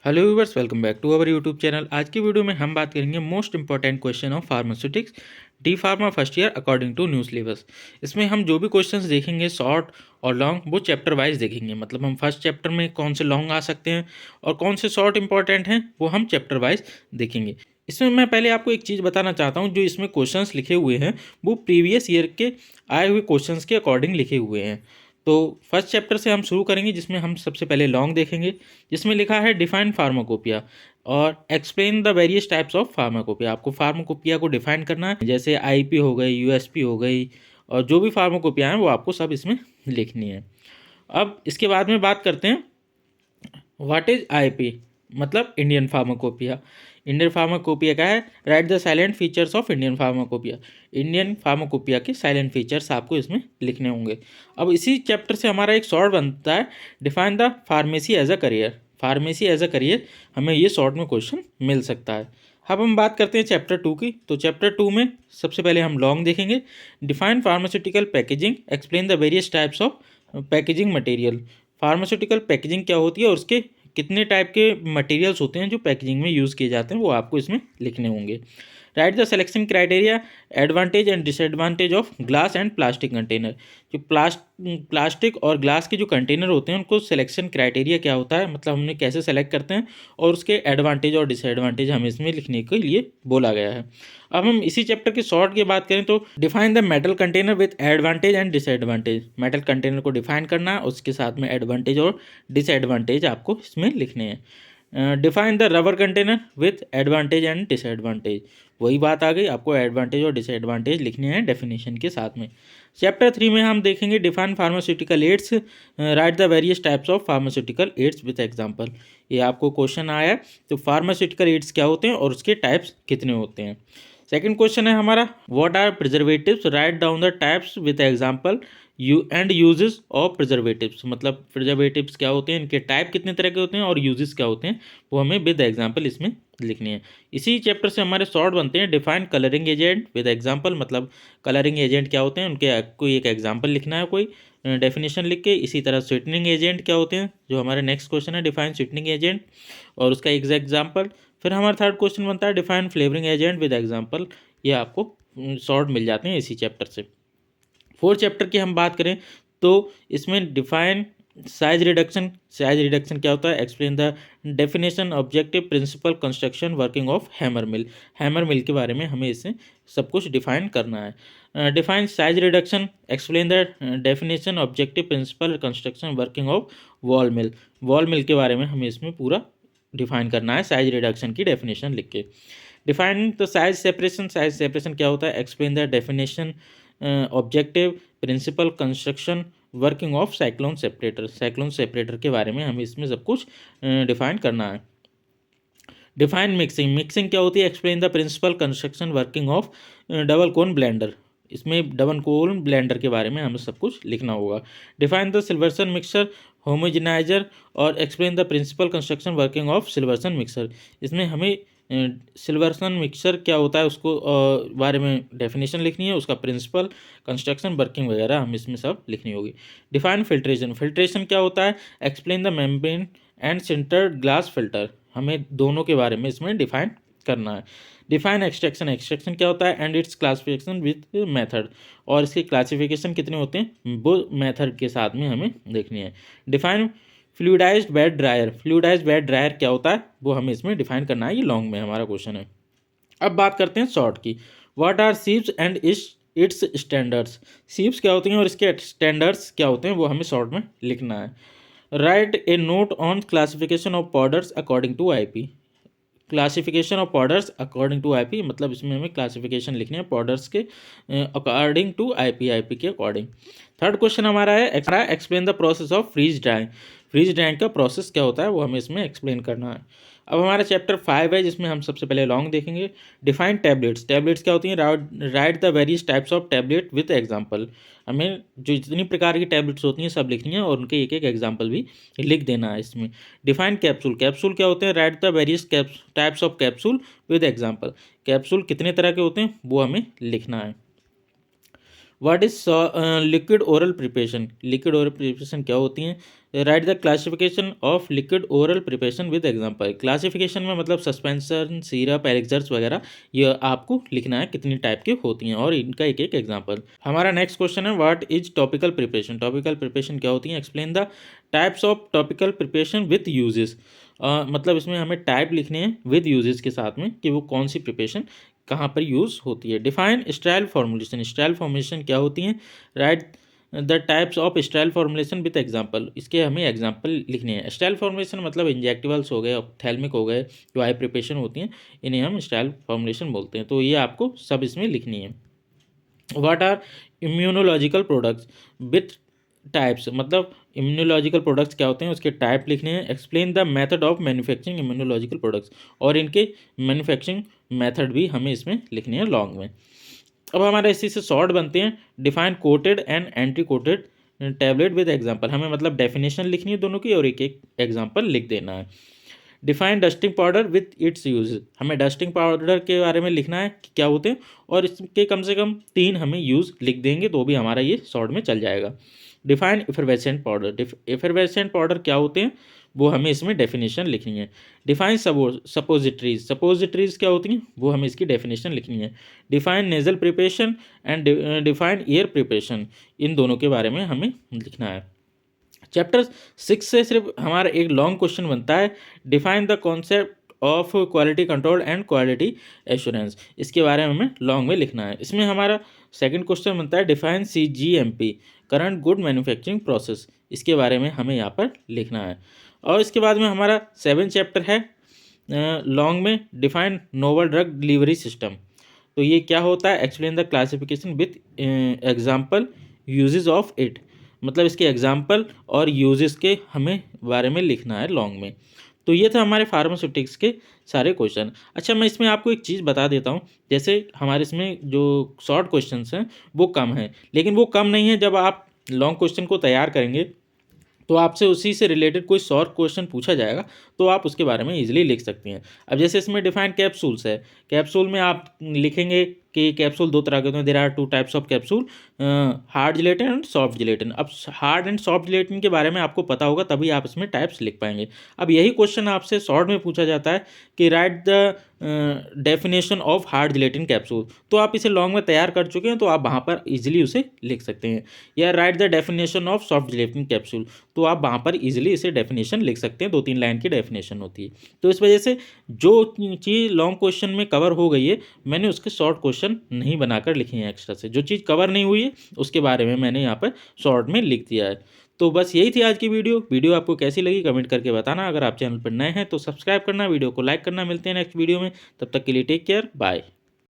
Hello viewers, welcome back to our YouTube channel. आज की video में हम बात करेंगे most important question of pharmaceutics D pharma first year according to new syllabus. इसमें हम जो भी क्वेश्चंस देखेंगे शॉर्ट और लॉन्ग वो चैप्टर वाइज देखेंगे। मतलब हम फर्स्ट चैप्टर में कौन से लॉन्ग आ सकते हैं और कौन से शॉर्ट इंपॉर्टेंट हैं वो हम चैप्टर वाइज देखेंगे। इसमें मैं पहले आपको एक चीज़ बताना चाहता हूँ, जो इसमें क्वेश्चंस लिखे हुए हैं वो प्रीवियस ईयर के आए हुए क्वेश्चंस के अकॉर्डिंग लिखे हुए हैं। तो फर्स्ट चैप्टर से हम शुरू करेंगे, जिसमें हम सबसे पहले लॉन्ग देखेंगे, जिसमें लिखा है डिफाइन फार्माकोपिया और explain the various types of pharmacopoeia. आपको फार्माकोपिया को डिफाइन करना है, जैसे आईपी हो गई, यूएसपी हो गई, और जो भी फार्माकोपिया हैं वो आपको सब इसमें लिखनी है। अब इसके बाद में बात करते हैं व्हाट इज आईपी, मतलब इंडियन फार्माकोपिया। इंडियन फार्माकोपिया का है right the salient features of Indian pharmacopoeia. Indian pharmacopoeia के साइलेंट फीचर्स आपको इसमें लिखने होंगे। अब इसी चैप्टर से हमारा एक शॉर्ट बनता है define the pharmacy as a career. Pharmacy as a career हमें ये शॉर्ट में क्वेश्चन मिल सकता है। अब हम बात करते हैं चैप्टर 2 की। तो चैप्टर 2 में सबसे पहले हम लॉन्ग देखेंगे, define pharmaceutical packaging, explain the various types of packaging material. Pharmaceutical packaging क्या होती है और उसके कितने टाइप के मटेरियल्स होते हैं जो पैकेजिंग में यूज़ किए जाते हैं, वो आपको इसमें लिखने होंगे। Right the selection criteria, advantage and disadvantage of glass and plastic container. जो प्लास्टिक और ग्लास के जो कंटेनर होते हैं उनको सिलेक्शन क्राइटेरिया क्या होता है, मतलब हमने कैसे सेलेक्ट करते हैं, और उसके एडवांटेज और डिसएडवांटेज हमें इसमें लिखने के लिए बोला गया है। अब हम इसी चैप्टर के शॉर्ट की बात करें तो define the metal container with advantage and disadvantage. Metal container को डिफाइन करना, उसके साथ में एडवांटेज और डिसएडवांटेज आपको इसमें लिखने हैं। Define the rubber container with advantage and disadvantage. वही बात आ गई, आपको एडवांटेज और डिसएडवांटेज लिखने हैं डेफिनेशन के साथ में। चैप्टर 3 में हम देखेंगे define pharmaceutical ads, right the various types of pharmaceutical ads with example. ये आपको क्वेश्चन आया है, तो फार्मास्यूटिकल एड्स क्या होते हैं और उसके टाइप्स कितने होते हैं। सेकंड क्वेश्चन है हमारा what are preservatives, write down the types with example you and uses of preservatives. मतलब प्रिजर्वेटिव्स क्या होते हैं, इनके टाइप कितने तरह के होते हैं और यूजेस क्या होते हैं, वो हमें विद एग्जांपल इसमें लिखनी है। इसी चैप्टर से हमारे शॉर्ट बनते हैं define colouring agent with example. मतलब कलरिंग एजेंट क्या होते हैं, उनके कोई एक एग्जांपल लिखना है, कोई डेफिनेशन लिख के। इसी तरह स्वीटनिंग एजेंट क्या होते हैं, जो हमारे नेक्स्ट क्वेश्चन है डिफाइन स्वीटनिंग एजेंट और उसका एग्जाम्पल। फिर हमारा थर्ड क्वेश्चन बनता है define flavouring agent with example. ये आपको शॉर्ट मिल जाते हैं इसी चैप्टर से। फोर्थ चैप्टर की हम बात करें तो इसमें define size reduction. Size reduction क्या होता है, explain the definition, objective, principle, construction, working of hammer mill. Hammer mill के बारे में हमें इससे सब कुछ डिफाइन करना है। Define size reduction, explain the definition, objective, principle, construction, working of ball mill. Ball mill के बारे में हमें इसमें पूरा डिफाइन करना है साइज रिडक्शन की डेफिनेशन लिख के। Define the size separation. Size separation क्या होता है, explain the definition, objective, principle, construction, working of cyclone separator. Cyclone separator के बारे में हमें इसमें सब कुछ डिफाइन करना है। Define mixing. मिक्सिंग क्या होती है, explain the principle, construction, working of double cone blender. इसमें डबल कोन ब्लेंडर के बारे में हमें सब कुछ लिखना होगा। Define the Silverson mixer, homogenizer और explain the principle, construction, working of Silverson mixer. इसमें हमें सिल्वर्सन मिक्सर क्या होता है उसको बारे में डेफिनेशन लिखनी है, उसका प्रिंसिपल, कंस्ट्रक्शन, वर्किंग वगैरह हम इसमें सब लिखनी होगी। Define filtration. फिल्ट्रेशन क्या होता है, explain the membrane and sintered glass filter. हमें दोनों के बारे में इसमें डिफाइन करना है। Define extraction. एक्सट्रैक्शन क्या होता है, and it's classification with method. और इसके क्लासिफिकेशन कितने होते हैं वो मेथड के साथ में हमें देखनी है। Define fluidized bed dryer. Fluidized bed dryer क्या होता है वो हमें इसमें डिफाइन करना है, ये लॉन्ग में हमारा क्वेश्चन है। अब बात करते हैं शॉर्ट की। व्हाट आर सीप्स एंड इट्स स्टैंडर्ड्स। सीप्स क्या होती हैं और इसके स्टैंडर्ड्स क्या होते हैं वो हमें शॉर्ट में लिखना है। Write a note on classification of powders according to IP. Classification of powders according to IP, मतलब इसमें हमें क्लासिफिकेशन लिखनी है पाउडर्स के अकॉर्डिंग टू आईपी, आईपी के अकॉर्डिंग। थर्ड क्वेश्चन हमारा है explain the process of freeze drying. Freeze drying का प्रोसेस क्या होता है वो हमें इसमें एक्सप्लेन करना है। अब हमारा चैप्टर 5 है, जिसमें हम सबसे पहले लॉन्ग देखेंगे। Define tablets. टैबलेट्स क्या होती हैं, right the various types of tablet with example. हमें जो जितनी प्रकार की टैबलेट्स होती हैं सब लिखनी है और उनके एक एक एग्जांपल भी लिख देना है इसमें। Define capsule. कैप्सूल क्या होते हैं, right the various types of capsule with example. Capsule कितने तरह के होते हैं वो हमें लिखना है। What is liquid oral preparation. Liquid oral preparation क्या होती हैं, right the classification of liquid oral preparation with example. Classification में मतलब सस्पेंशन, सिरप, एलिक्सर्स वगैरह, ये आपको लिखना है कितनी टाइप की होती हैं और इनका एक एक एग्जांपल। हमारा नेक्स्ट क्वेश्चन है what is topical preparation. Topical preparation क्या होती है, explain the types of topical preparation with uses. मतलब इसमें हमें टाइप लिखने हैं विद यूजेस के साथ में कि वो कौन सी प्रिपरेशन कहाँ पर यूज़ होती है। Define style formulation. Style formulation क्या होती हैं, right the types of style formulation with example. इसके हमें एग्जांपल लिखने हैं। स्टाइल फॉर्मुलेशन मतलब इंजेक्टिवल्स हो गए, ऑप्थेल्मिक हो गए, जो आई प्रिपरेशन होती हैं, इन्हें हम स्टाइल फॉर्मुलेशन बोलते हैं। तो ये आपको सब इसमें लिखनी है। What are immunological products with types, मतलब इम्यूनोलॉजिकल प्रोडक्ट्स क्या होते हैं, उसके टाइप लिखने हैं। Explain the method of manufacturing immunological products, और इनके मैन्युफैक्चरिंग मेथड भी हमें इसमें लिखने हैं लॉन्ग में। अब हमारे इसी से शॉर्ट बनते हैं। Define coated and anti coated tablet with example. हमें मतलब डेफिनेशन लिखनी है दोनों की और एक एक एग्जांपल लिख देना है। Define dusting powder with its use. हमें डस्टिंग पाउडर के बारे में लिखना है कि क्या होते हैं और इसके कम से कम 3 हमें यूज़ लिख देंगे तो भी हमारा ये शॉर्ट में चल जाएगा। Define effervescent powder. Effervescent powder क्या होते हैं वो हमें इसमें डेफिनेशन लिखनी है। Define suppositories. सपोजिटरीज क्या होती हैं वो हमें इसकी डेफिनेशन लिखनी है। Define nasal preparation and define air preparation, इन दोनों के बारे में हमें लिखना है। चैप्टर 6 से सिर्फ हमारा एक लॉन्ग क्वेश्चन बनता है, define the concept of quality control and quality assurance. इसके बारे में हमें लॉन्ग में लिखना है। इसमें हमारा सेकंड क्वेश्चन बनता है, define CGMP current good manufacturing process. इसके बारे में हमें यहाँ पर लिखना है। और इसके बाद में हमारा 7 चैप्टर है लॉन्ग में, define novel drug delivery system. तो ये क्या होता है, explain the classification with example uses of it. मतलब इसके एग्जाम्पल और यूजेस के हमें बारे में लिखना है लॉन्ग में। तो ये था हमारे फार्मास्यूटिक्स के सारे क्वेश्चन। अच्छा, मैं इसमें आपको एक चीज़ बता देता हूँ, जैसे हमारे इसमें जो शॉर्ट क्वेश्चंस हैं वो कम हैं, लेकिन वो कम नहीं है। जब आप लॉन्ग क्वेश्चन को तैयार करेंगे तो आपसे उसी से रिलेटेड कोई शॉर्ट क्वेश्चन पूछा जाएगा तो आप उसके बारे में इजीली लिख सकते हैं। अब जैसे इसमें डिफाइंड कैप्सूल्स है, कैप्सूल में आप लिखेंगे कि कैप्सूल 2 तरह के होते हैं, there are 2 types of capsule, hard gelatin and soft gelatin. अब हार्ड एंड सॉफ्ट जिलेटिन के बारे में आपको पता होगा तभी आप इसमें टाइप्स लिख पाएंगे। अब यही क्वेश्चन आपसे शॉर्ट में पूछा जाता है कि right the definition of hard gelatin capsule, तो आप इसे लॉन्ग में तैयार कर चुके हैं तो आप वहाँ पर इजीली उसे लिख सकते हैं। या right the definition of soft gelatin capsule, तो आप वहाँ पर इजीली इसे डेफिनेशन लिख सकते हैं, 2-3 लाइन की डेफिनेशन होती है। तो इस वजह से जो चीज़ लॉन्ग क्वेश्चन में कवर हो गई है, मैंने उसके शॉर्ट क्वेश्चन नहीं बनाकर लिखे हैं एक्स्ट्रा से। जो चीज़ कवर नहीं हुई है उसके बारे में मैंने यहाँ पर शॉर्ट में लिख दिया है। तो बस यही थी आज की वीडियो आपको कैसी लगी कमेंट करके बताना। अगर आप चैनल पर नए हैं तो सब्सक्राइब करना, वीडियो को लाइक करना। मिलते हैं नेक्स्ट वीडियो में, तब तक के लिए टेक केयर, बाय।